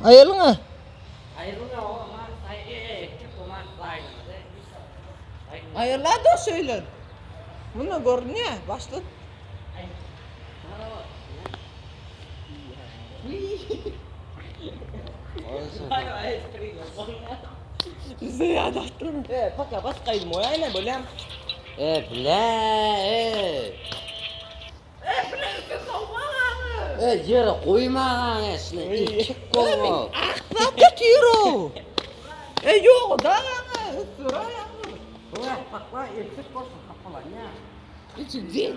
Ayılına. Ayrılıyor o ama kuman Ayırlar da söyler. Bunu görünüyor. Başladı. Ziyade attın. Bak bas kaydım o yani böyle. Bile. Yere koyma şunu iki kolma. Zaten tiro. Yok da sıra yapma. Bak lan eksik olsun kafalar ya. İçin değil.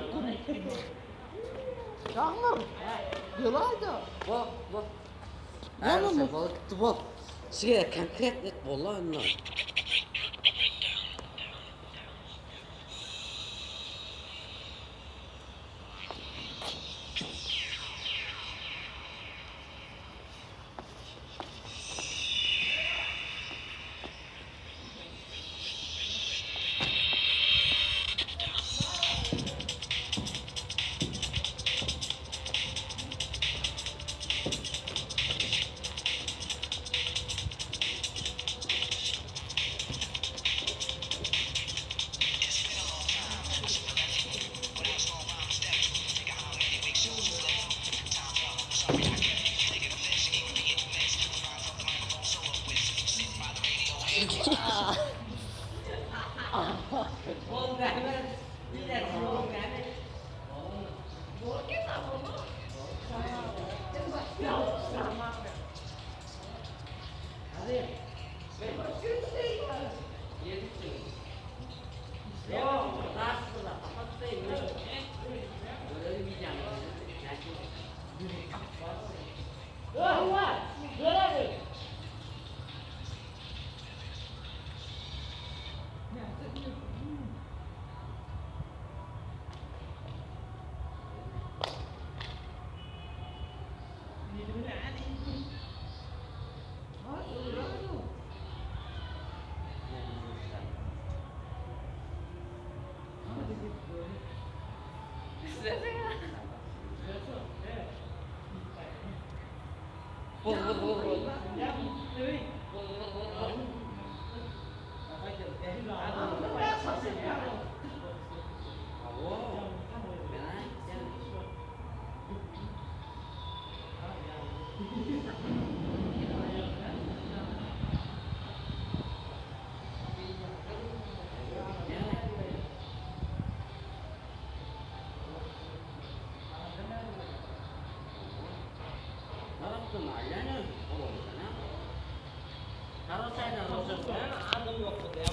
Yanlar. Yılaydı. Bak. Yana mı? Bak. Sigara konkret net bolla onlar.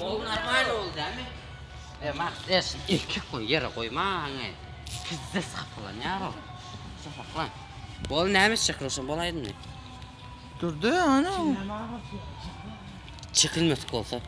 O normal oldu değil mi? Makdes iki koy yere koyma ne? Pizza saplan yaro. Saplan. Bol neymiş çıkıyorsun bolaydın mı? Durdu ya ana. Çıkılmaz olsa.